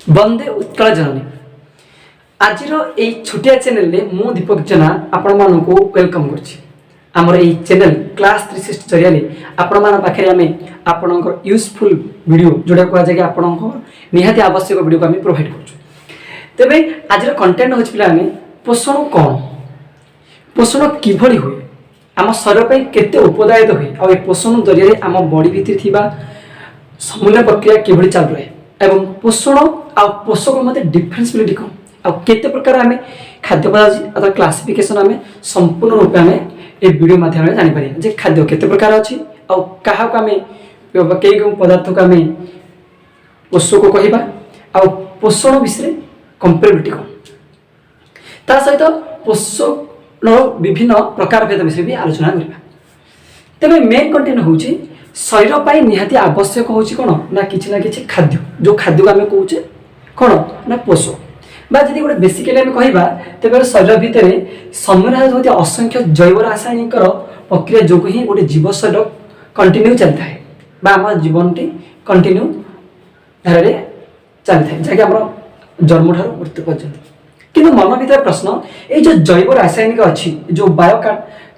वंदे उत्कल जननी आज छोटिया चैनल में मु दीपक जेना आपण मानू वेलकम करमर ये चैनल क्लास 360 जरिया आपण पाखे आम आपण यूजफुल वीडियो जोड़ा कहुए आपण निहाती आवश्यक वीडियो को आम प्रोवाइड कर तेरे आज कंटेंट हूँ पे पोषण कौन पोषण किभली हुए आम शरीर पर केते उपदायित हुए और पोषण जरिए आम बॉडी भितर थिबा समूल प्रक्रिया किभली चल रहे एवं पोषण आ पोषक मध्य डिफरेन्सबिलिटी कौन आ केते प्रकार आम खाद्य पदार्थ अथवा क्लासिफिकेशन आम संपूर्ण रूप आम ए वीडियो माध्यम जानी पारे जे खाद्य केते प्रकार अच्छी आ क्या आम कई पदार्थ को आम पोषक कहवा आ पोषण विषय कंपेरेबिलिटी कौन ता सहित पोषण विभिन्न प्रकार भेद विषय भी आलोचना करवा तेरे मेन कंटेंट हूँ शरीर पर निहाती आवश्यक हूँ कौन ना कि खाद्य जो खाद्य को आम कहे कौन ना पोषक जी गोटे बेसिकली आम कहवा तेज शरीर भितर समय होती असंख्य जैव रासायनिक प्रक्रिया जो ही गोटे जीव शरीर कंटिन्यू चलता है आम जीवन टी कंटिन्यू धारा चलता है जहाँकि आम जन्म ठार मृत्यु पर्यंत कि मन भर प्रश्न ये जो जैव रासायनिक अच्छी जो बायो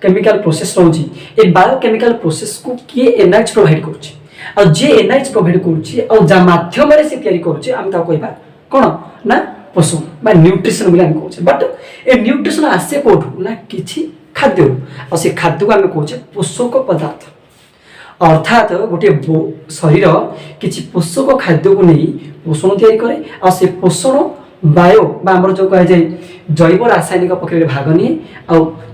केमिकल प्रोसेस रोचे ये बायो केमिकल प्रोसेस को किए एनर्जी प्रोवाइड कर जे एनर्जी प्रोवाइड करमाध्यम से कहवा कौन ना पोषण बा न्यूट्रिशन बोले कहे बट ए न्यूट्रिशन आसे कौटू ना कि खाद्य और से खाद्य को आम कहे पोषक पदार्थ अर्थात गोटे शरीर किसी पोषक खाद्य को नहीं पोषण तैयारी करे और से पोषण बायो आमर जो कहे जैव रासायनिक प्रक्रिया भाग निए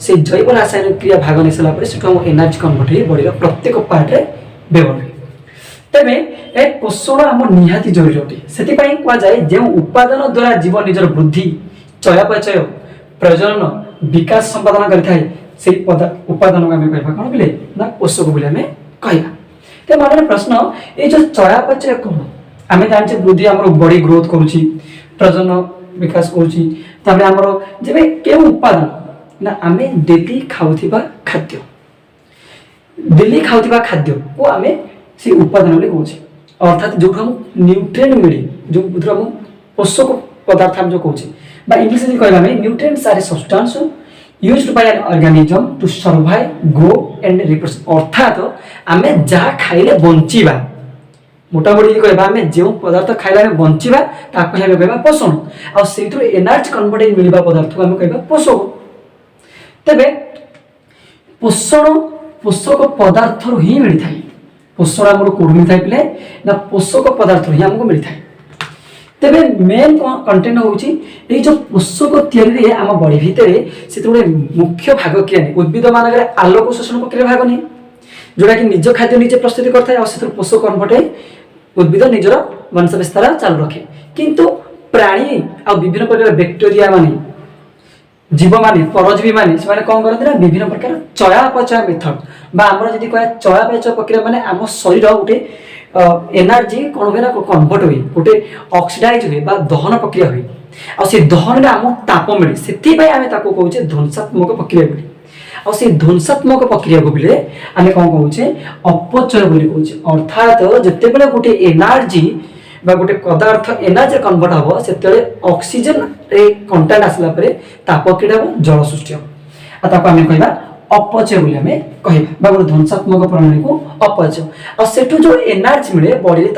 से जैव रासायनिक क्रिया भाग नहीं सारापर एनर्जी कन्वर्ट हो बॉडी प्रत्येक पार्ट में व्यवहार हुए तेरे ए पोषण आम निहाती जरूरी अटे से कहुए जो उपादान द्वारा जीव निजर वृद्धि चयापचय प्रजनन विकास संपादन कर उपादान को आम कह कौन बोले ना पोषक बोले आम कहवा तो मन प्रश्न ये जो चयापचय कौन आम जाने वृद्धि आम बॉडी ग्रोथ करुच्ची प्रजनन विकास करमर जब क्यों उपादान ना आम डेली खाऊा खाद्य डेली खाऊा खाद्य को आम से उपादान कहे अर्थात जो हम न्यूट्रिएंट मिले जो पोषक पदार्थ हम जो कहे इंग्लिश में कहना nutrients are a substance used by an organism to survive grow and reproduce अर्थात आम जहाँ खाइले बंचीबा मोटामोटी कहवा आम जो पदार्थ खाइले बंचीबा ताको हम कहवा पोषण आ से एनर्जी कन्वर्ट मिलवा पदार्थ को आम कहवा पोषक तेरे पोषण पोषक पदार्थ ही मिलता है पोषण आम कौट मिलता है पे ना पोषक पदार्थ ही आमको मिलता है तेरे मेन कंटेंट हूँ जो पोषक तैयारी आम बॉडी भितर से गोटे मुख्य भाग क्रिया नहीं उद्भिद मानक आलोक शोषण प्रक्रिया भाग नहीं जोटा कि निज खाद्य निजे प्रस्तुत करता है पोषक कन्वर्ट उद्भिद निजर वंश विस्तार चालू रखे किंतु प्राणी आ विभिन्न प्रकार बैक्टेरिया माने जीव माने परजीवी माने से कौन करते ना विभिन्न प्रकार चयापचय मेथड आमर जी कह चयापचय प्रक्रिया माने आम शरीर गोटे एनर्जी कौन हुए ना कन्वर्ट हुए गोटे ऑक्सीडाइज हुए दहन प्रक्रिया हुए आ दहन आम ताप मिले से आम कहे ध्वंसात्मक प्रक्रिया बोली और से ध्वंसात्मक प्रक्रिया को बोले आम कौन कहे अपचय बोली कहे अर्थात जिते गोटे एनर्जी गोटे पदार्थ एनर्जी कन्वर्ट हम से ऑक्सीजन कंटेंट आसला ताप क्रिया जल सृष्टि हम आम कहवा अपचय बोली आम कहवा गोटे ध्वंसात्मक प्रणाली को अपचय और सेठू जो एनर्जी मिले बॉडी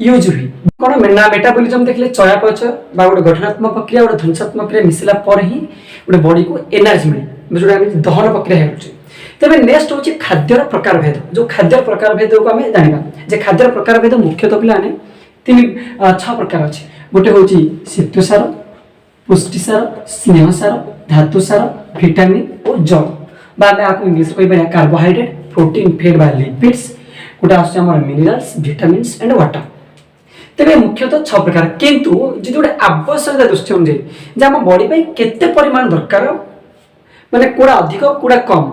यूज हुई कौन ना मेटाबॉलिज्म देखले चयापचय गोटे गठनात्मक प्रक्रिया गोटे ध्वंसात्मक प्रक्रिया मिसला पर ही गोटे बॉडी को एनर्जी मिले जो दहन प्रक्रिया होती तेरे नेक्स्ट हूँ खाद्यर प्रकार भेद जो खाद्य प्रकार भेद को आम जाना खाद्य प्रकार भेद मुख्यतः पे तीन 6 प्रकार अच्छे गोटे हूँ श्वेतसार पुष्टिसार स्नेहसार धातुसार विटामिन और जल आम इंग्लिश कह कार्बोहाइड्रेट प्रोटीन फैट बा लिपिड्स गोटे आम मिनरल्स विटामिन्स एंड वाटर तेरे मुख्यतः 6 प्रकार किंतु जी गोटे आवश्यकता दृष्टि अनुଯାयी आम बॉडी केते परिमाण दरकार माने कोड़ा अधिक कोड़ा कम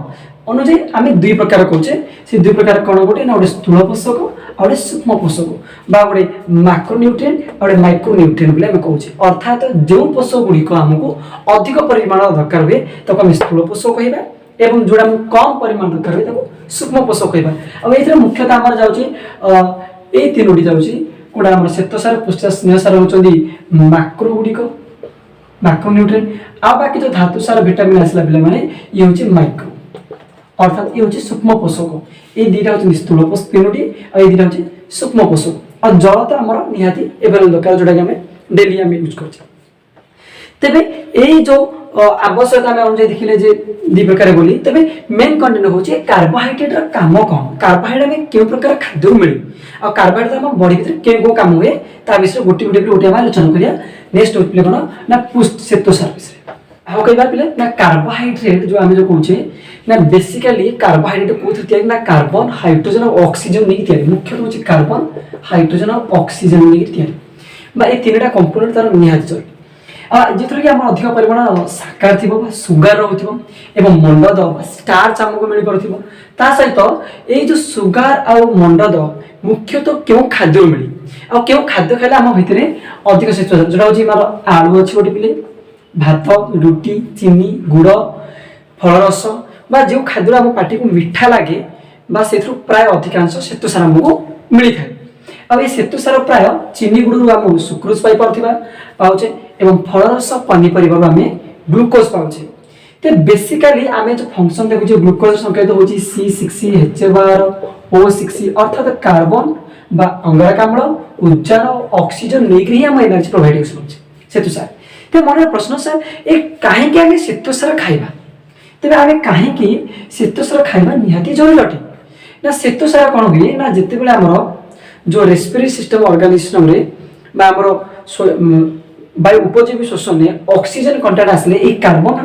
अनुଯାयी आम 2 प्रकार कहे से 2 प्रकार कौन गोटे ना गोटे स्थूल पोषक और गोटे सूक्ष्म पोषक गोटे मैक्रोन्यूट्रिएंट और माइक्रोन्यूट्रिएंट बोले आम कहे अर्थात जो पोषक गुड़िक आमको अधिक परिमाण दरकार हुए तक आम स्थूल पोषक कहवा एवं जोड़ा कम परिमाण दरकार हुए सूक्ष्म पोषक कहवा और ये मुख्यतः आम जाऊँगी 3टी जाऊँगी कोड़ा हमर श्वेतसार पुष्टिसार स्नेहसार होचंदी मैक्रो गुडिक मैक्रोन्यूट्रिएंट आ बाकी जो धातु सार विटामिन आसला पिला माने ये होची माइक्रो अर्थात ये होची सूक्ष्म पोषक ए दीटा होची स्थूल पोषक तीनोटी आ ए दीटा होची सूक्ष्म पोषक और जल तो हमर निहाती एवं दरकार जोटा कि हमें डेली हम यूज करछे तबे ए जो आवश्यकता में अनुसार देखिले जे दि प्रकार बोली तबे मेन कंटेंट होची कार्बोहाइड्रेट रा काम कोन कार्बोहाइड्रेट में के प्रकार खाद्य मिले आ कार्बोहाइड्रेट हम बॉडी भीतर के काम हुए ता विषय गोटी हम आलोचना करिया नेक्स्ट होतले कोन ना पुष्ट श्वेतसार विषय हाउ कहबा पिले ना कार्बोहाइड्रेट जो हम जो कहूचे ना बेसिकली कार्बोहाइड्रेट को तैयारी ना कार्बन हाइड्रोजन और ऑक्सीजन नहीं तैयारी मुख्य होची कार्बन हाइड्रोजन और ऑक्सीजन नहीं तैयारी बा ए तीनटा कंपोनेंट तार निहाती जरूरी जिथर कि आम अधिक परिमाण साकार थी सुगार रोथिबो एवं मंडद स्टार्च आमको मिल पारथिबो ता सहित ए जो सुगार आ मंडद मुख्यतः क्यों खाद्य मिली आ क्यों खाद्य खाइले आम भितरे अधिक श्वेतसार जोटा होची मार आलू अछि गोटे पिले भात रुटी चीनी गुड़ फलरस बा जो खाद्य आम पार्टी को मीठा लगे बा सेथु प्राय अधिकांश श्वेतसार आमको मिली थाए अब ये श्वेतसार प्राय चीनी गुड़ आम सुक्रोज पाई पारथिबा पाउचे एवं फलरस पनीपरिया आम ग्लूकोज पाउचे तो बेसिकली आम जो फंक्शन देखुचे ग्लूकोज संकेत होची C6H12O6 अर्थात कार्बन बा अंगारक अम्ल उज्जैन और ऑक्सीजन लेकर ही आम एनर्जी प्रोवाइड होछि श्वेतसार तो मन प्रश्न सर ए काहे के आम श्वेतसार खाइबा तबे आम काहे की श्वेतसार खाइबा निहाती जरूरी अटे ना श्वेतसार कोन हुए ना जते बेले हमर जो रेस्पिरेटरी सिस्टम ऑर्गेनाइजेशन रे बा हमर वायु उपजीवी श्वसन में ऑक्सीजन कंटेंट आसले ए कार्बन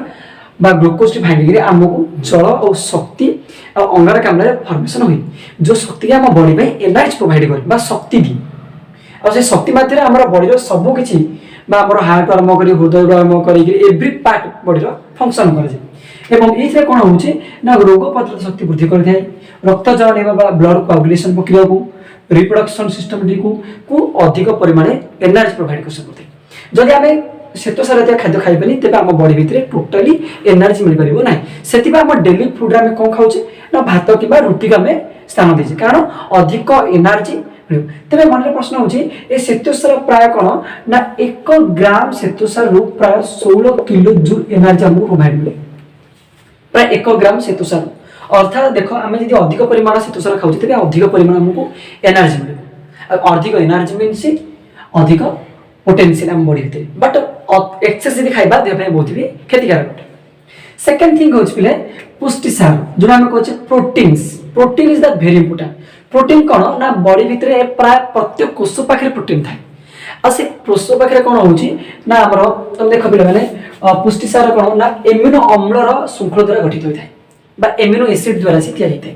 बा ग्लूकोज भांगी आमको जल और शक्ति और अंगारक अम्ल फॉर्मेशन हुई जो शक्ति आम बॉडी में एनर्जी प्रोवाइड करे बा शक्ति दी और से शक्ति माध्यम आम बॉडी सब किछि बा हमर हार्ट आरंभ करी हृदय आरंभ करी एवरी पार्ट बॉडी फंक्शन करे एवं एथरे कोन होउछि ना रोग प्रतिरोधक शक्ति वृद्धि करथाय रक्त जलने बा ब्लड कोआगुलेशन प्रक्रिया को रिप्रोडक्शन सिस्टम को अधिक परिमाण एनर्जी प्रोवाइड कर सकते जदि आम श्वेतसार जातीय खाद्य खाइबेनी तेबे आम बॉडी भितर टोटली एनर्जी मिल पारिबो नै सेति आम डेली फूड आम कोन खाउचे ना भात किबा रुटी को आम स्थान देजे कारण अधिक एनर्जी मिल तेबे मन प्रश्न होची ए श्वेतसार प्राय कोन ना 1 ग्राम श्वेतसार रु प्राय 16 किलो जूल एनर्जी हमको प्रोवाइड मिले प्राय 1 ग्राम श्वेतसार अर्थात देखो आम यदि अधिक परिमाण श्वेतसार खाउचे तेबे अधिक परिमाण हमको एनर्जी मिले अधिक एनर्जी मीन्स अधिक पोटेंशियल हम बॉडी भीतर बट एक्सेस यदि खाइबा देह पे बहुत भी क्षतिकारक सेकंड थिंग होच पिले पुष्टिसार जो हम कहछे protein is the very important protein कोन ना बॉडी भीतर प्राय प्रत्येक कोष पाखरे प्रोटीन थाए आ से कोष पाखरे कोन होची ना हमर तुम देखो पिले माने पुष्टिसार कोन ना एमिनो अम्ल रो श्रृंखला द्वारा गठित होय थाए बा एमिनो एसिड द्वारा से तैयार होय थाए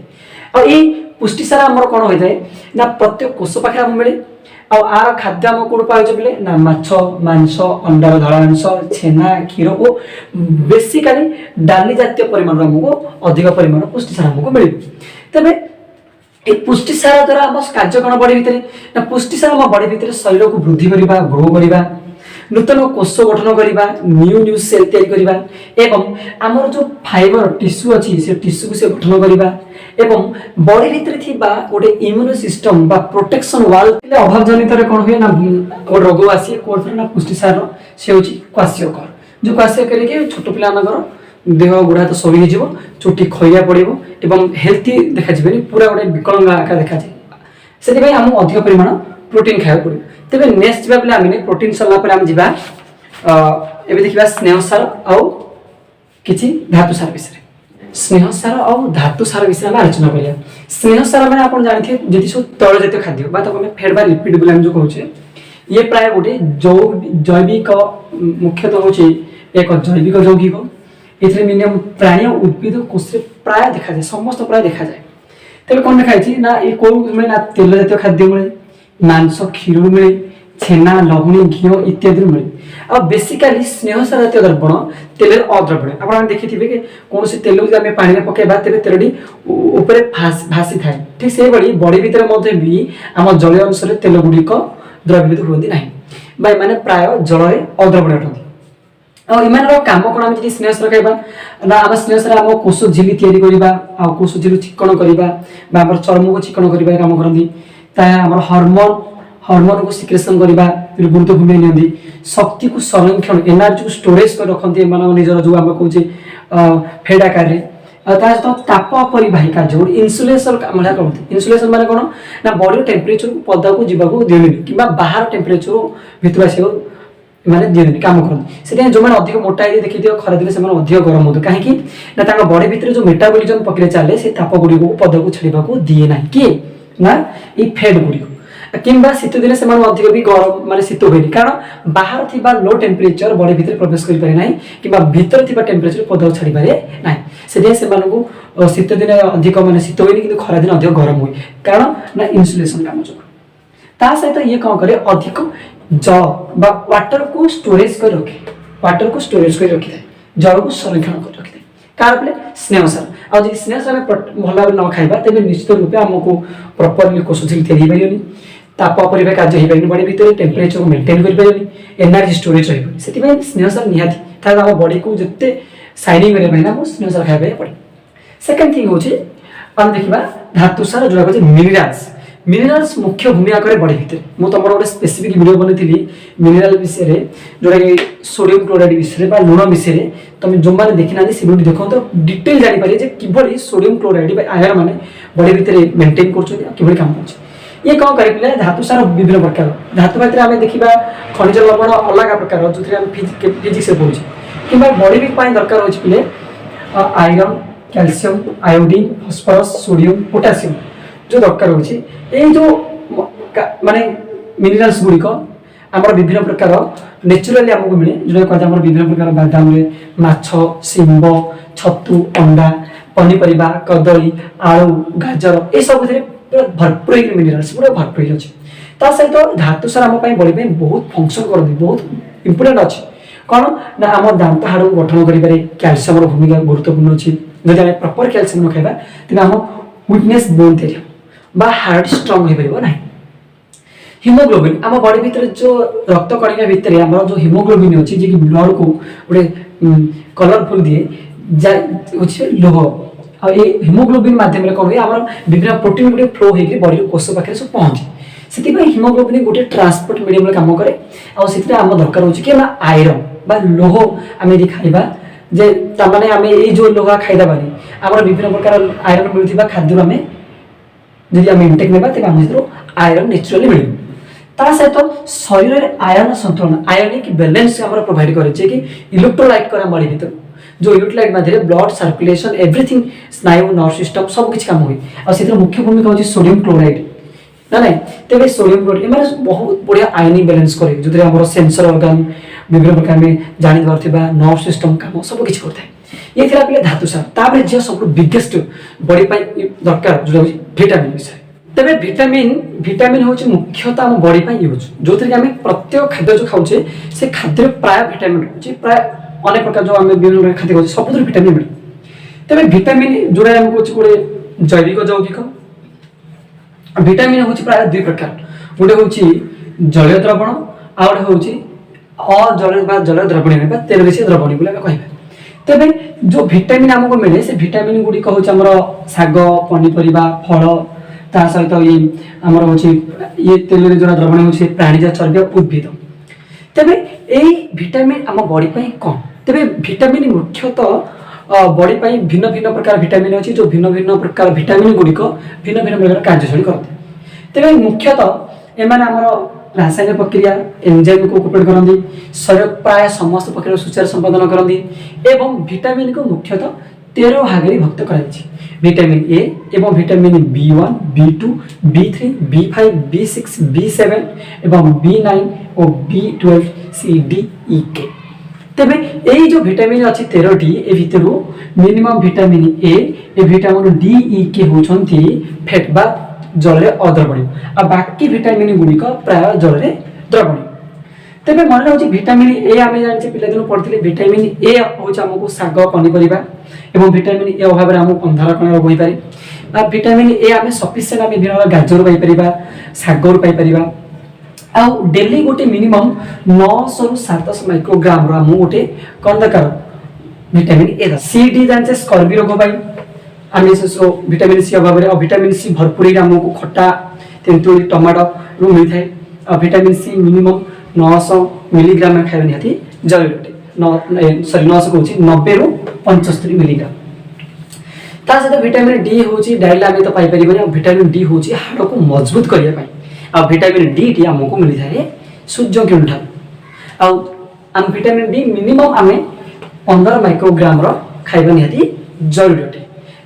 और ए पुष्टिसार हमर कोन होय थाए ना प्रत्येक कोष पाखरे हम मिले आ आर खाद्य हम कोड पाउछ बिले ना माछ मांस अंडार धळांश छेना क्षीर ओ बेसिकली डाली जातीय परिमाण हमको अधिक परिमाण पुष्टिसार हमको मिले तबे ए पुष्टिसार द्वारा हम कार्य कोन बॉडी भीतर ना पुष्टिसार हम बॉडी भीतर शरीर को वृद्धि करिबा ग्रो करिबा नूतन कोष गठन करिबा न्यू सेल तैयारी करिबा एवं हमर जो फाइबर टिश्यू अछि से टिश्यू को से गठन करिबा एवं बॉडी भीतर थिबा गोटे इम्यूनो सिस्टम बा प्रोटेक्शन वाल अभाव जनित रे कोन होय ना गोटे रोग आसी कोन ना पुष्टिसार से होची क्वासियोकर जो क्वासियोकर के छोट पिला नगर देह गुडा तो सही हिजिवो चुटी खइया पड़िबो एवं हेल्थी देखा जिबेनी पूरा गोटे विकलांग आकार देखा जाय सेति भाई हम अधिक परिमाण प्रोटीन खाय पड़िबो तबे नेक्स्ट बा पिला आमे प्रोटीन सरला पर हम जिबा एबे देखिबा स्नेहसार आ किछि धातु सार विषय स्नेहसार और धातु सार विषय में आलोचना करिया स्नेहसार माने आपण जानथे जति सब तैल जातीय खाद्य बा तको फैट बा लिपिड बोले हम जो कहउछे ये प्राय गोटे जैविक मुख्यतः होचे एक जैविक यौगिक एथरे मिनिमम प्राणी उद्भिद कोष प्राय देखा जाय समस्त प्राय देखा जाय तबे कोन देखा छी ना ए कोन में ना तेल जातीय खाद्य मिले मांस क्षीर मिले छेना लहुणी घी इत्यादि मिले अब बेसिकली स्नेहसार जातीय द्रव्य तेल अद्रव्य आपण देखिथिबे कि कोन से तेल जे हम पानी में पकेबा तेबे तेलडी ऊपर भासी थाए ठीक से बड़ी बॉडी भीतर मध्ये भी हम जल अंश रे तेल गुडी को द्रव्यवित होती नहीं बाय माने प्राय जल रे अद्रव्य होती और इमान रो काम कोन हम जे स्नेहसार खाइबा ना हम स्नेहसार हम कोष झिली तयारी करिबा आ कोष झिली चिकन करिबा बा हमर चर्म को चिकन करिबा काम करंदी ता हमर हॉर्मोन को सिक्रेशन करबा गुरुत्व भूमिका नियंती शक्ति को संरक्षण एनर्जी को स्टोरेज कर रखती एम निजर जो आम कहे फेड आकार ताप परिवाही कार्य इन्सुलेसन करते इन्सुलेसन माने कौन ना बॉडी टेम्परेचर को पदा को जीवाक दिए कि बाहर टेम्परेचर भितर आस माने दिए काम करते से जो मैंने अधिक मोटा देखिए खरा दिन से अधिक गरम होते कहीं बॉडी भितर जो मेटाबॉलिज्म प्रक्रिया चले से ताप गुड़ी को पदा को छाड़ा दिए ना किए ना ये फेड गुड़ी किंबा शीत दिन से अधिक भी गरम माने शीत हुए कारण बाहर थी लो टेम्परेचर बॉडी भितर प्रवेश कर पारे ना कि भितर थी टेम्परेचर पदा छाड़ी पारे ना से शीत दिन अधिक माने शीत हुए कि खरा दिन अधिक गरम हुए कारण ना इन्सुलेसन काम जो ता सहित ये कौन करे अधिक जल बा वाटर को स्टोरेज कर रखे वाटर को स्टोरेज कर रखी जल को संरक्षण कर रखी कार पे स्नेहसार आज स्नेहसार भल भाव न खाइबा तेज निश्चित रूपे आमको प्रॉपर्ली कोशोसिल तैयारी पारिबनी ताप परिवा कार्य हो पारे बॉडी भितर टेम्परेचर को मेंटेन कर पारे एनर्जी स्टोरेज रही से स्नेहसार निहाती तार आम बॉडी को जिते शाइनिंग करने स्नेहसार खाइबा पड़े सेकेंड थिंग होचे आम देखा धातुसार जो कहते मिनरल्स मिनरल्स मुख्य भूमिका करे बॉडी भितर मु तुम गोटे स्पेसिफिक वीडियो बनई मिनरल विषय में जोटा कि सोडियम क्लोराइड विषय में लुण विषय में तुम जो मैंने देखी ना से वीडियो देखो तो डिटेल जानीपारे किभली सोडियम क्लोराइड आयरन मैंने बॉडी भितर मेंटेन कर काम कर ये कौन करें धातुसार विभिन्न प्रकार धातु भितर आम देखा खनिज लवण अलग प्रकार जो फिजिक्स पढ़ुचे कि बॉडी दरकार हो पे iron calcium iodine phosphorus sodium potassium जो दरकार होची ए जो माने मिनरल्स गुड़िक आम विभिन्न प्रकार नेचुराली आमको मिले जो कहते हैं विभिन्न प्रकार बादाम माछ शिंब छतु अंडा पनीपरिया कदली आलू गाजर ये सब भरपूर मिनरल्स पूरा भरपूर अच्छे ता सहित धातुसार आम बॉडी बहुत फंक्शन करती बहुत इंपोर्टेंट अच्छे कौन ना आम दांत हाड़ को गठन करें कैल्शियम भूमिका गुरुत्वपूर्ण अच्छी जब आम प्रॉपर कैल्शियम न खाइबा तेज आम वीकनेस बोन तैयारी बा हार्ट स्ट्रंग हो पार ना हिमोग्लोबिन आम बॉडी भितर जो रक्त कणिका भितर आम जो हिमोग्लोबिन अच्छी जी ब्लड को गोटे कलरफुल दिए लोह आ हिमोग्लोबिन मध्यम कौन हुए आम विभिन्न प्रोटीन गुटे फ्लो होकर बॉडी कोष पाखे सब पहुँचे से हिमोग्लोबिन गोटे ट्रांसपोर्ट मीडियम काम करे आम दरकार हो आयरन बा लोह आम यदि खाइबा जे तामाने आम ये जो लोहा खाइदा पारी आम विभिन्न प्रकार आयरन मिलूँ खाद्य आम जब आम इंटेक ना तेज आम आयरन नेचुराली मिल ता सहित शरीर में आयरन संतुलन आयनिक बैलेंस आम प्रोवाइड करे कि इलेक्ट्रोलाइट करे बॉडी भीतर जो इलेक्ट्रोलाइट माध्यम ब्लड सर्कुलेशन एवरीथिंग स्नायु नर्व सिस्टम सब किसी काम हुए और मुख्य भूमिका होची सोडियम क्लोराइड ना ना तेज सोडियम क्लोराइड एम बहुत बढ़िया आयनिक बैलेंस करे जो आम सेंसर ऑर्गन विभिन्न प्रकार में जानी पार्थिबा नर्व सिस्टम काम सब किसी करता है ये थिला पे धातुसार तापर जे सब बिगेस्ट बॉडी दरकार जो विटामिन विषय तेरे विटामिन हूँ मुख्यतः आम बॉडी यूज जो थी आम प्रत्येक खाद्य जो खाऊे से खाद्य प्राय विटामिन रोचे प्राय अनेक प्रकार जो आम विभिन्न प्रकार खाद्य खाऊे सब विटामिन मिले तेरे विटामिन जोड़ा आम कहे गोटे जैविक यौगिक विटामिन हूँ प्राय दुई प्रकार गोटे हूँ जलीय द्रवण आ गए हूँ जल द्रवणी तेल विषय द्रवणी बोले कह तेरे जो विटामिन आमको मिले से विटामिन गुड़िक हूँ आमर शाग पनीपरिया फल ता सहित ये आमर हूँ ये तेल जो द्रवण हो प्राणीज चर्बी उद्भिद तेरे यही विटामिन आम बॉडी कम तेरे विटामिन मुख्यतः बॉडी भिन्न भिन्न प्रकार विटामिन अच्छी जो भिन्न भिन्न प्रकार विटामिन गुड़िक भिन्न भिन्न प्रकार कार्यशैली करते तेरे मुख्यतः एम रासायनिक प्रक्रिया एंजाइम को ऑपरेट करती शरीर प्राय समस्त प्रक्रिया सुचारू संपादन करती एवं विटामिन को मुख्यतः 13 भाग भक्त कर विटामिन ए एवं vitamin B1 B2 B3 B5 B6 B7 एवं B9 और B12 C D E K तेरे यही जो विटामिन अच्छी 13 टी ए भितर minimum vitamin A vitamin D E K होती फैट बा जल अद्रवणी आ बाकी विटामिन गुड़िक प्राय जल द्रवणी तेरे मन रहा विटामिन ए आम जाने पिलादिन पढ़ते विटामिन ए हूँ आमको शाग पनीपरिया एवं विटामिन ए अभाव में आमको अंधार कण रोग हो पारे विटामिन ए आम सफिसीयंट आम विभिन्न गाजर पाइपर शागर पाइपर आउ डेली गोटे मिनिमम 900 ରୁ 700 माइक्रोग्राम आम गोटे कौन दरकार विटामिन ए सी डी जाने स्कर्वी रोग आम विटामिन सी अभाव में विटामिन सी भरपूर आमको खट्टा तेंतुली टमाटो मिलता है और विटामिन सी मिनिमम 900 मिलीग्राम खाଇବା निहाती जरूरी अटे। 900 कहूँ 90 ରୁ 75 मिलीग्राम। ता सहित विटामिन डी हूँ डायरेक्ट आम तो पाइपर विटामिन डी हूँ हाड़ को मजबूत करने आ विटामिन डी टी आमको मिली थाए सूर्य किरण ठार आम विटामिन डी मिनिमम आम 15 माइक्रोग्राम खाଇବା निहाती जरूरी अटे।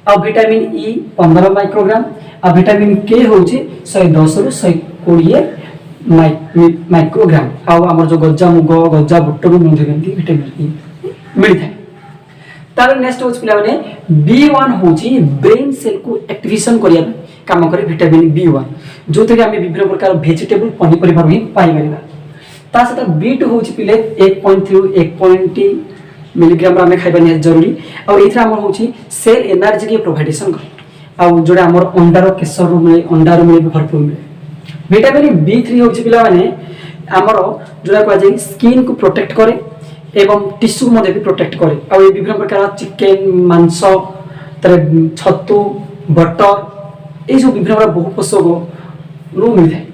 आ विटामिन ई 15 माइक्रोग्राम आ विटामिन के हूँ 110 ରୁ 120 माइक्रोग्राम आम जो गजा मुग गजा बुट विटामिन ई मिलता है। तार नेक्स्ट हूँ पे B1 हूँ ब्रेन सेल को एक्टिवेशन करने काम करे विटामिन B1 जो थे आम विभिन्न प्रकार वेजिटेबल पनीपरिया ही पाइपर। ता सहित B2 हूँ पे 1.3 1.2 मिलीग्राम आम खाଇବା निहाती जरूरी। आम हूँ सेल एनर्जी के प्रोवाइडेसन करे जोड़ा आम अंडार केसर मिले अंडार मिले भरपूर मिले। विटामिन B3 हूँ पे आमर जोड़ा कहुए स्किन को प्रोटेक्ट करे एवं टिश्यू भी प्रोटेक्ट करे और ये विभिन्न प्रकार चिकेन मांस छतु बटर ये सब विभिन्न प्रकार बहु पोषक रू मिलता है।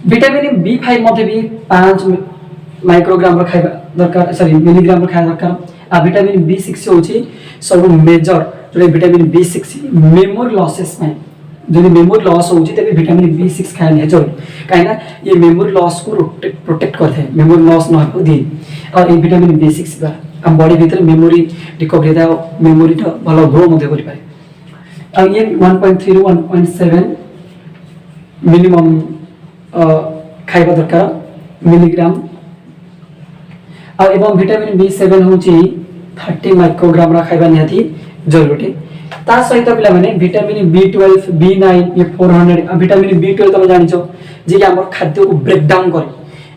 विटामिन B5 भी 5 माइक्रोग्राम खाଇବା दरकार सॉरी मिलीग्राम खाଇବା दरकार। आ विटामिन B6 हूँ सब मेजर जो विटामिन B6 मेमोरी लॉसेस में जो मेमोरी लॉस हो विटामिन B6 खाया नहीं जरूरी कहीं ये मेमोरी लॉस को प्रोटेक्ट करते हैं मेमोरी लॉस न हो दी और ये विटामिन B6 द्वारा आम बॉडी भीतर मेमोरी रिकवरी होता है मेमोरी भल ग्रो कर ये 1.3 ରୁ 1.7 मिनिमम खाଇବା दरकार मिलीग्राम। एवं विटामिन B7 हूँ 30 माइक्रोग्राम खाଇବା निहाती जरूरी। ता सहित पे विटामिन B12 B9 ये 400 विटामिन B12 तुम जान जी कि आम खाद्य को ब्रेक डाउन करे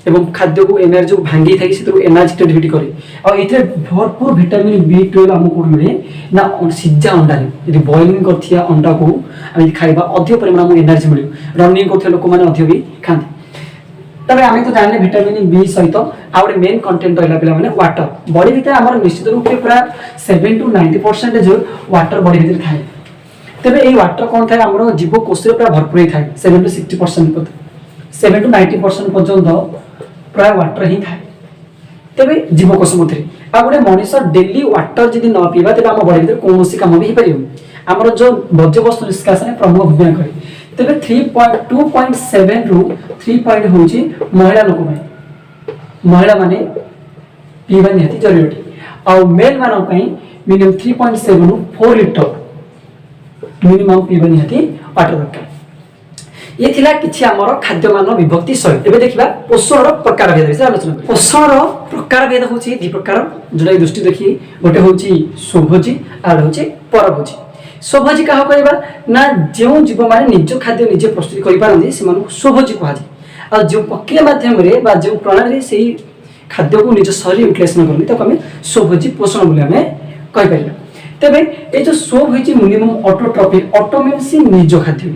एवं खाद्य को एनर्जी को भांगी थी से एनर्जी एक्टिविटी करे और ये भरपूर विटामिन B12 आमको मिले ना सीझा अंडा यदि बॉइलिंग कर अंडा को खाଇବା अधिक परिमाण में एनर्जी मिले रनिंग कर लोक मैंने अधिक भी खाते। तबे आम तो जानले विटामिन बी सहित आउट मेन कंटेंट रहा पे वाटर बॉडी भीतर आम निश्चित रूप से पूरा 7 to 90% वाटर बॉडी भीतर थाए। तेरे ये वाटर कौन थाए आम जीवकोश पूरा भरपूर ही थाए 7 to 60% 7 to 90% पर्यंत प्राय वाटर ही थाए। तेरे जीवकोश मध्य आ गोटे मनीष डेली वाटर जब न पीवा तेज आम बॉडी भीतर कौन कम भी हो आमर जो वर्ज्यवस्तु निष्कासन प्रमुख भूमिका करे। तेरे 2.7 ରୁ 3 पॉइंट हूँ महिला लोक महिला माने पीवा निहाती जरूरी अटे और मेल मान मिनिमम 3.7 ରୁ 4 लिटर मिनिमम पीवा निहाती वाटर दरकार। ये थिला किछि आमर खाद्य मान विभक्ति शैली। एबे देखिबा पोषण प्रकार भेद विषय आलोचना। पोषण प्रकार भेद होछि दि प्रकार जोडा दृष्टि देखि गोटे होछि स्वभोजी आर होछि परभोजी। स्वभोजी क्या कहवा ना जो जीव मैंने निज खाद्य निजे प्रस्तुत करें स्वभोजी कहुए जो प्रक्रिया मध्यम जो प्रणाली से खाद्य को निज शरीर विश्लेषण करते आम स्वभोजी पोषण बोली आम कहीपर। तेरे ये जो स्व मिनिमम ऑटोट्रॉपी ऑटो मीन्स निज खाद्य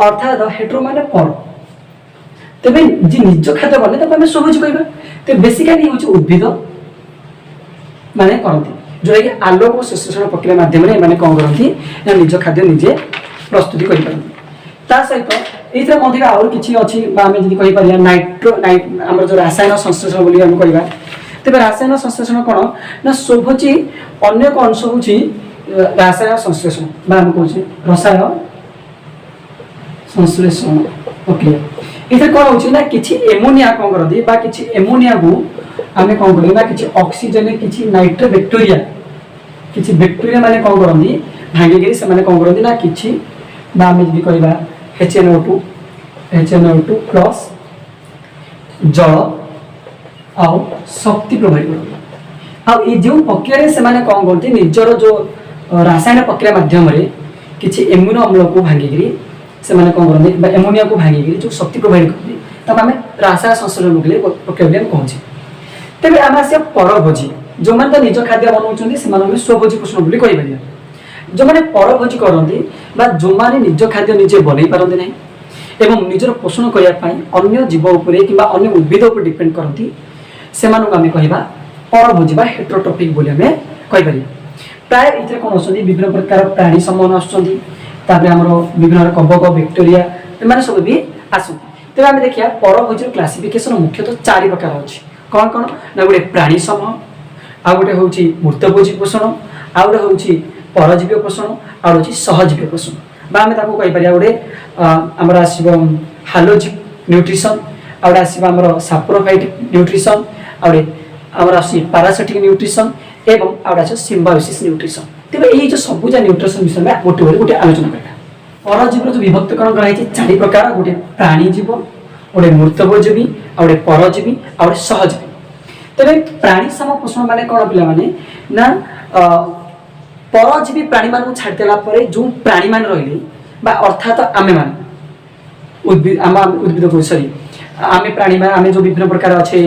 अर्थात हेट्रो माने पर तेरे जी निज खाद्य बने आम स्वभोजी कहवा। तो बेसिकाली हूँ उद्भिद माने करती जोटा कि आलोक और संश्लेषण प्रक्रिया माध्यम कौन करती निज खाद्य निजे प्रस्तुति कर सहित ये आउर किसी अच्छी आम जी कहीपर नाइट्रो आम जो रासायन संश्लेषण बोली आम कह तेज रासायन संश्लेषण कौन ना स्वभोजी अनेक अंश हूँ रासायन संश्लेषण आम कहे रसायन संश्लेषण प्रक्रिया ये कौन हो कि एमोनिया कौन करती कि एमोनिया को आम कौन करना कि ऑक्सीजन कि नाइट्रो बैक्टेरिया माने कौन करती भांगिकी से कौन करती ना कि आम जी कह HNO2 प्लस जल आउ शक्ति प्रोवाइड कर ये जो प्रक्रिया से कौन करती निजर जो रासायन प्रक्रिया माध्यम किसी एम्यूनो अम्ल को भांगिकी से कौन करती एमोनिया को भांगिकी जो शक्ति प्रोवाइड करती आम रासायन संश्लेषण प्रक्रिया कहूँ। तेज आम आस परभोजी जो मैंने तो निज खाद्य बनाऊँ स्वभोजी पोषण बोली कहीपर। जो मैंने परभोजी करती जो मैंने निज खाद्य निजे बन पारती ना एवं निजर पोषण करने अन्य जीव उपरे कि अन्य उद्भिद उपर डिपेंड करती से आम कह परभोजी हेट्रोट्रॉपिक बोली आम कहीपर। प्राय ये कौन आस विभिन्न प्रकार प्राणी समूह आसुँच विभिन्न कवक बैक्टेरिया एम सब भी आसती तेज आम देखिए परभोजी क्लासिफिकेशन मुख्यतः 4 प्रकार अच्छी कौन कौन ना गोटे प्राणी समूह आ गोटे हूँ मूर्तभोजी पोषण आ गोटे हूँ परजीवी पोषण आ हूँ सहजीवी पोषण आम कहीपर गोटे आमर आसब हालोजिक न्यूट्रिशन आ गोटे आसब आमर साप्रोफाइटिक न्यूट्रिशन आ गोटे आमर आस पारासिटिक न्यूट्रिशन एवं आ गोटे सिम्बायोसिस न्यूट्रिशन तेज यही जो सबूजा न्यूट्रिशन विषय में गोटे गोटे आलोचना करवा परजीव जो विभक्तकरण कराई 4 प्रकार गोटे प्राणीजीव गोटे मूर्तभोजी आ गोटे परजीवी आ गोटे सहजीवी तेज प्राणी सम पोषण माने कौन पिला माने ना परजीवी प्राणी मान छाड़देला जो प्राणी मान रही अर्थात आमे मान उद्भिद को सरी आमे प्राणी मान आमे जो विभिन्न प्रकार अच्छे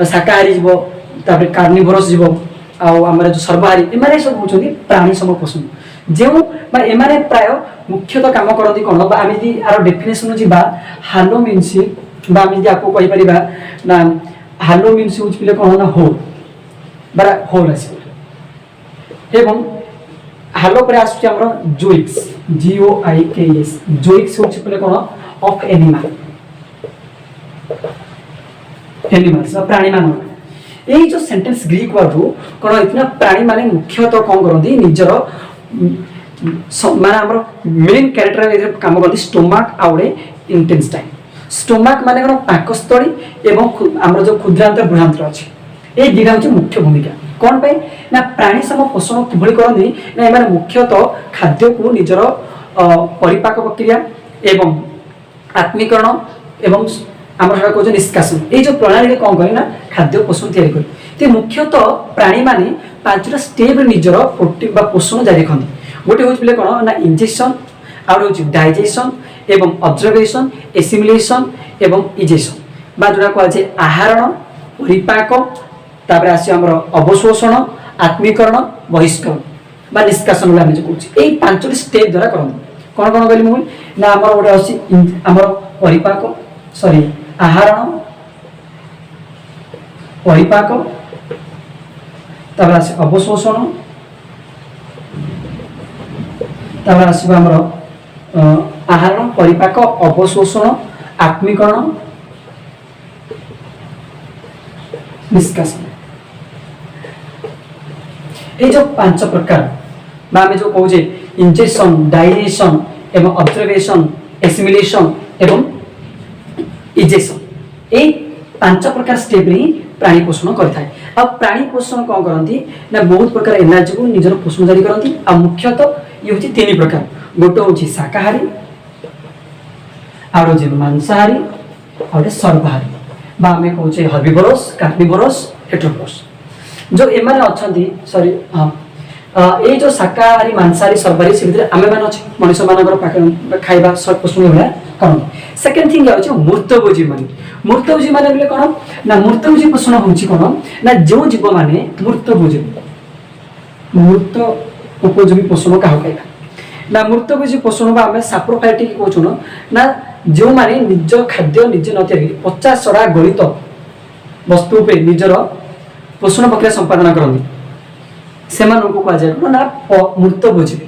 शाकाहारी जीव तापर कार्निवोरस जीव आमर जो सर्वहारी एम सब हूँ प्राणी सम पोषण जो एम प्राय मुख्यतः कम करती कौन आम यार डेफिनेसन जा हालो मीन्स आम आपको कहीपर ना हालो मीन्स हूँ पे कौन ना होल बरा होल आस एवं हालो पर आसम जोइक्स JOIKS जोइक्स हूँ पे कौन ऑफ एनिमल्स प्राणी मान यही जो सेंटेंस ग्रीक वर्ड कौन इतना प्राणी माने मुख्यतः कौन करती निजर माने मेन कैरेक्टर काम करती स्टोमाक आउे इंटेस्टाइन स्टोमाक माने कौन पाकस्थली एवं आमर जो क्षुद्रांतर बृहांतर अच्छे ये दुटा हूँ मुख्य भूमिका कौन पे ना प्राणी सम पोषण किभली करती ना एम मुख्यतः खाद्य को निजर परिपाक प्रक्रिया एवं आत्मीकरण एवं आमर कह निष्कासन ये जो प्रणाली कौन करें ना खाद्य पोषण तैयारी करे मुख्यतः प्राणी माने 5टा स्टेप निजर प्रोटीन पोषण जारी रखती गोटे हूँ पे कौन ना इंजेक्शन आउ हूँ डाइजेशन एवं ऑब्जर्वेशन एसिमिलेशन एवं इजेशन जोटा कहुए आहरण परिपाक तापर आस अवशोषण आत्मीकरण बहिष्करण निष्कासन आम जो कहे यही 5टी स्टेप द्वारा करते कौन कौन कहली मुझे ना आमर गोटे अच्छी आमर परिपाक सॉरी आहरण परिपाक तापर आस अवशोषण तापर आसब आमर आहरण परिपाक अवशोषण आत्मीकरण निष्कासन ये जो 5 प्रकार आम जो कहे इंजेक्शन डाइजेशन एवं ऑब्जर्वेशन एसिमिलेशन एवं इजेक्शन ये 5 प्रकार स्टेप ही प्राणी पोषण करता प्राणी पोषण कौन करती ना बहुत प्रकार एनर्जी को निजर पोषण जारी करती मुख्यतः ये हूँ 3 प्रकार गोटे हूँ शाकाहारी आउ हूँ मांसाहारी आउ सर्वहारी आम कहे हर्बिवोरस कार्निवोरस हेटेरोवोरस जो एम अच्छा सॉरी हाँ ये जो शाकाहारी मांसाहारी सर्वहारी से भीतर आम मैंने अच्छे मनुष्य मान खाଇବା पोषण भाया कौन सेकेंड थिंग है मूर्तभोजी मान मूर्तभोजी मान कौन ना मूर्तभोजी पोषण हूँ कौन ना जो जीव मैंने मूर्तभोजी मूर्त उपयोगी पोषण क्या खाଇବା ना मूर्तभोजी पोषण आम साप्रोफाइटिक कहूँ ना जो मैंने निज खाद्य निजे न तैयारी 50 गणित वस्तु पे निजर पोषण प्रक्रिया संपादन करती से कहुए ना मूर्तभोजी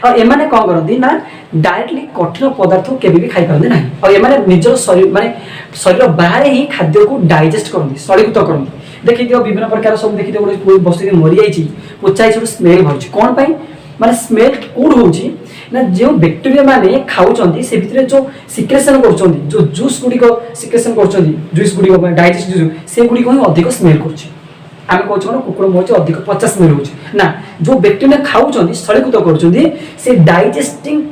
और एमाने कौन करती ना डायरेक्टली कठिन पदार्थ को केबे भी खाई पारते ना और एमाने निजर शरीर माने शरीर बाहर ही खाद्य को डाइजेस्ट करती सलीकृत करती देखी दियो विभिन्न प्रकार सब देखी दियो गोटे वस्तु मरी जाइए पोचाई सब स्मेल भरुची कौन पाई माने स्मेल कौन होची ना जो बैक्टीरिया माने खाउचंती से भितर जो सिक्रेशन करचंती जो जूस गुडी को सिक्रेशन करचंती जूस गुडी को डाइजेस्ट जूस से गुडी को अधिक स्मेल करची आम कहूँ कुकुर मौज अधिक 50 स्मेल हो ना जो बैक्टीरिया खाऊँ स्थलीकृत कर से डाइजेस्टिंग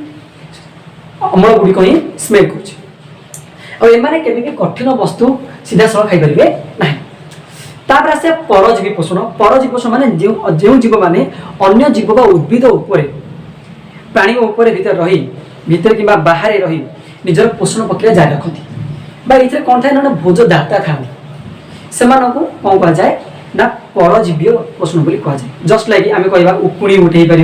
अम्ल गुड़िक ही स्मेल कर कठिन वस्तु सीधा सड़क खाईपारे ना तापर आसे परजीवी पोषण माने जो जीव माने अन्य जीव बा उद्भिद उपरे प्राणी उपरे भीतर रही भीतर कि बाहर रही निजर पोषण प्रक्रिया जारी रखती ये कौन था ना भोजदाता था से कौन कह जाए ना परजीवी पोषण बोली कह जाए जस्ट लाइक आम कह उकुणी उठे पार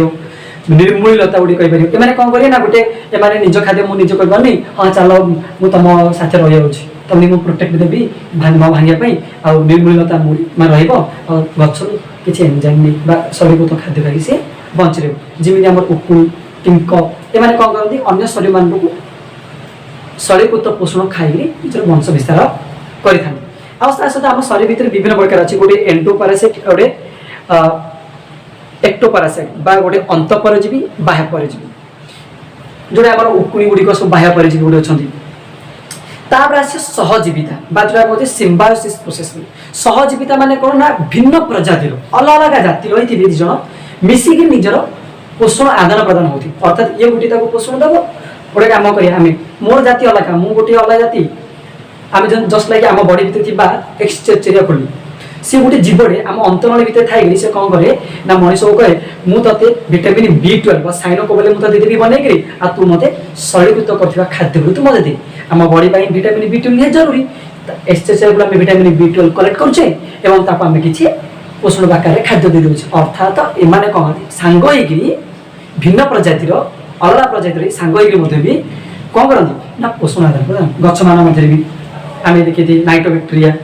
निर्मूलता गोटे कहीपर एम कौन करें ना गोटे एम निज खाद्य मुझे निजे करनी हाँ चल मुझे तुम साथ रही तुमने मुझे प्रोटेक्ट देवी भांगापी आ निर्मूलता गच किसी एंजाइम नहीं शरीरगत खाद्य खाई सी बची रही जमी आम उकुणी टिंक एम कौन करती अन्य शरीर मान शरीरकृत पोषण खाई निजर वंश विस्तार करें। सहित आम शरीर भितर विभिन्न प्रकार अच्छे गोटे एंडोपारासाइट गोटे एक्टोपारासाइट बा गोटे अंतःपरजीवी बाह्य परजीवी जोटा आम उकुणी गुड़िक सब बाह्य परजीवी गोटे अच्छा। तापर आसे सहजीविता बा जो कहते सिम्बायोसिस प्रोसेस। सहजीविता माने कौन ना भिन्न प्रजातिर अलग अलग जाति रही थे दिज मिसिक निजर पोषण आदान प्रदान होती अर्थात ये गोटे पोषण दब गोटे कम करें मोर जाति अलग मु गोटे अलग जाति आम जस्ट लाइक आम बॉडी भितर एक्सचेरिया खोली सी गोटे जीवटे आम अंतनली भितर थी से कौन करे ना मनीष को कहे मुझे विटामिन B12 साइनोकोबले मुझे देवी बनईकि आ तू मत शरीरकृत कर खाद्य तू मत दे आम बॉडी विटामिन B12 निहाती जरूरी एक्सचेरिया को विटामिन B12 कलेक्ट करुचे आम किसी पोषण आकार खाद्य दे दूचे अर्थात एमाने कौन सांग भिन्न प्रजातिर अलग प्रजातिर सांग भी कौन करती ना पोषण आदान प्रदान गछ मान भी आम देखिए नाइट्रोबैक्टेरिया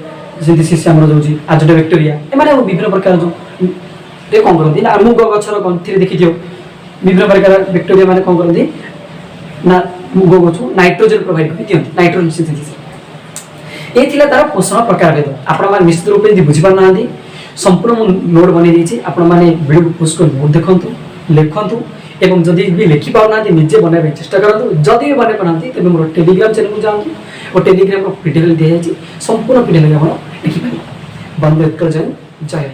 जमी सीसीआम जो आजोटा बैक्टेरिया एम विभिन्न प्रकार जो कौन करती ना मुग गचर गंथि देखी विभिन्न प्रकार बैक्टेरिया मैंने कौन करती ना मुग गच नाइट्रोजेन प्रोवाइड कर दिखती नाइट्रोजेन सिंथेसिस ये तार पोषण प्रकार भेद आपण निश्चित रूप से बुझीपार ना संपूर्ण नोट बनई आपण मैंने वीडियो पोस्ट कर नोट देखूँ लिखु एवं जदि भी लिखि पाना निजे बनवाई चेष्टा करूँ जदि भी बनई पाना तेज मोर टेलीग्राम चैनल को जाऊँ और टेलीग्राम पीडीएफ दी जाए संपूर्ण पीडीएफ आप लिखिपारे। बंदे जय जय।